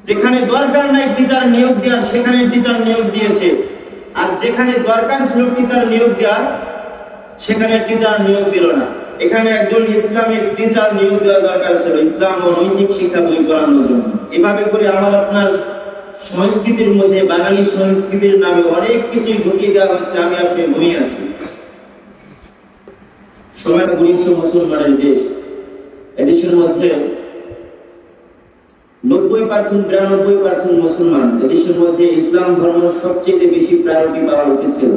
যেখানে দরকার নাই টিচার নিয়োগ দেওয়ার সেখানে টিচার নিয়োগ দিয়েছে, আর যেখানে দরকার ছিল টিচার নিয়োগ দেওয়ার সেখানে টিচার নিয়োগ দিল না। এখানে একজন ইসলামিক টিচার নিয়োগ দেওয়া দরকার ছিল ইসলাম ও নৈতিক শিক্ষা বই পড়ানোর জন্য। এভাবে করে আমার আপনার সংস্কৃতির মধ্যে বাঙালি সংস্কৃতির নামে অনেক কিছুই ঢুকিয়ে দেওয়া হচ্ছে, আমি আপনি ঘুমিয়ে আছি। সময় ঘনিষ্ঠ মুসলমানের দেশ, এদেশের মধ্যে 90% 92% মুসলমান। এদেশের মধ্যে ইসলাম ধর্ম সবচেয়ে বেশি প্রায়োরিটি পাওয়া উচিত ছিল।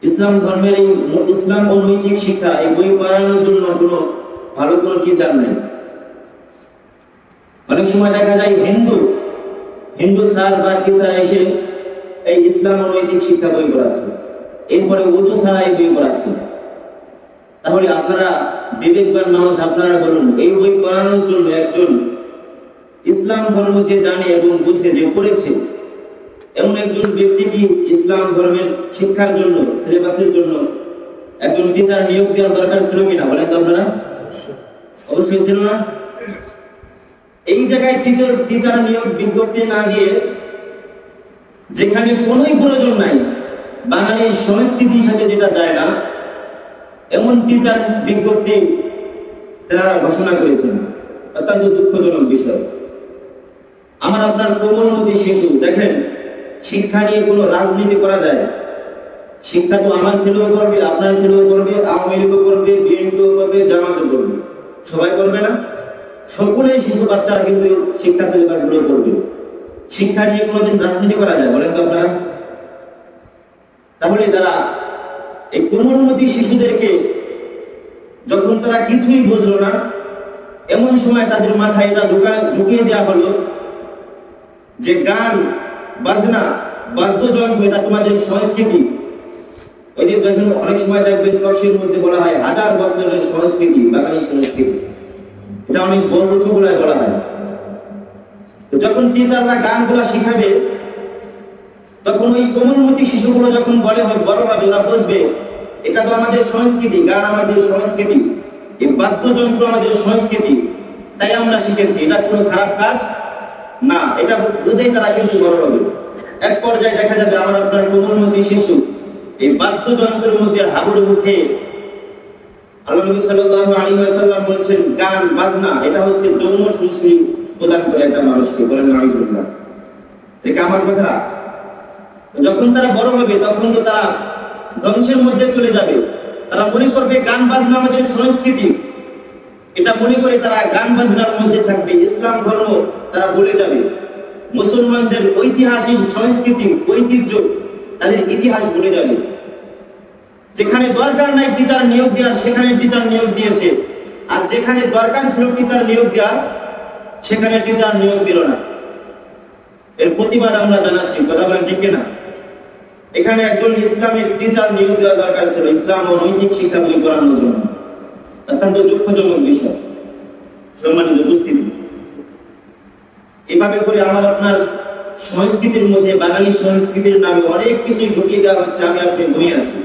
ইসলাম ধর্মের এই ইসলাম ও নৈতিক শিক্ষা এই বই পড়ানোর জন্য কোনো ভালো কোনো টিচার নেই। অনেক সময় দেখা যায় হিন্দু স্যার বা টিচার এসে এই ইসলাম ও নৈতিক শিক্ষা বই পড়াচ্ছে, এরপরে উর্দু ছাড়া এই বই পড়াচ্ছে। তাহলে আপনারা বিবেকবান মানুষ, আপনারা বলুন, এই বই পড়ানোর জন্য একজন ইসলাম ধর্ম যে জানে এবং বুঝে, যে পড়েছে, এমন একজন ব্যক্তি কি ইসলাম ধর্মের শিক্ষার জন্য, সিলেবাসের জন্য একজন টিচার নিয়োগ দেওয়ার দরকার ছিল কিনা বলেন তো আপনারা? অবশ্যই ছিল না। এই জায়গায় টিচার নিয়োগ বিজ্ঞপ্তি না দিয়ে, যেখানে কোনোই প্রয়োজন নাই, বাঙালির সংস্কৃতির সাথে যেটা যায় না, এমন টিচার বিজ্ঞপ্তি তারা ঘোষণা করেছেন। অত্যন্ত দুঃখজনক বিষয়। আমার আপনার কোমলমতি শিশু, দেখেন, শিক্ষা নিয়ে কোনো রাজনীতি করা যায়? শিক্ষা তো আমার ছেলেও করবে, আপনার ছেলেও করবে, আওয়ামী লীগও করবে, বিএনপিও করবে, জামাতও করবে, সবাই করবে না? সকলেই শিশু বাচ্চারা কিন্তু শিক্ষা সিলেবাস গুলো করবে। শিক্ষা নিয়ে কোনোদিন রাজনীতি করা যায় বলেন তো আপনারা? তাহলে তারা এই কোমলমতি শিশুদেরকে যখন তারা কিছুই বুঝলো না, এমন সময় তাদের মাথায় এটা ঢুকিয়ে দেওয়া হলো যে গান বাজনা বাদ্যযন্ত্র এটা তোমাদের সংস্কৃতি। ওই যে যখন অনেক সময় দেখবেন টকশির মধ্যে বলা হয় 1000 বছরের সংস্কৃতি, বাঙালি সংস্কৃতি, এটা অনেক বড় উঁচু বলায় বলা হয়। যখন টিচাররা গানগুলো শিখাবে, তখন ওই কোমলমতি শিশুগুলো যখন বড় হবে, ওরা বুঝবে এটা তো আমাদের সংস্কৃতি, গান আমাদের সংস্কৃতি, এই বাদ্যযন্ত্র আমাদের সংস্কৃতি, তাই আমরা শিখেছি, এটা কোনো খারাপ কাজ না, এটা বুঝেই তারা কিন্তু বড় হবে। এক পর্যায়ে দেখা যাবে আমার আপনার কোমলমতি শিশু এই বাদ্যযন্ত্রের মধ্যে হাবুডুবু খেয়ে, আল্লাহ নবী সাল্লাল্লাহু আলাইহি ওয়াসাল্লাম বলেছেন গান বাজনা এটা হচ্ছে যৌন সংস্কৃতি প্রদান করে একটা মানুষকে, বলেন নাউযুবিল্লাহ। এটা আমার কথা। যখন তারা বড় হবে তখন তো তারা ধ্বংসের মধ্যে চলে যাবে। তারা মনে করবে গান বাজনা আমাদের সংস্কৃতি, এটা মনে করে তারা গান বাজনার মধ্যে থাকবে, ইসলাম ধর্ম তারা ভুলে যাবে। মুসলমানদের ঐতিহাসিক সংস্কৃতি ঐতিহ্য, তাদের ইতিহাস ভুলে যাবে। যেখানে দরকার নাই টিচার নিয়োগ দেওয়ার সেখানে টিচার নিয়োগ দিয়েছে, আর যেখানে দরকার ছিল টিচার নিয়োগ দেওয়ার সেখানে টিচার নিয়োগ দিল না। এর প্রতিবাদ আমরা জানাচ্ছি, কথা বলেন ঠিক কিনা? এখানে একজন ইসলামিক টিচার নিয়োগ দেওয়া দরকার ছিল ইসলাম ও নৈতিক শিক্ষা বই পড়ানোর জন্য। অত্যন্ত দুঃখজনক বিষয়। সম্মানিত উপস্থিতি, এভাবে করে আমার আপনার সংস্কৃতির মধ্যে বাঙালি সংস্কৃতির নামে অনেক কিছুই ঢুকিয়ে দেওয়া হচ্ছে, আমি আপনি ঘুমিয়ে আছি।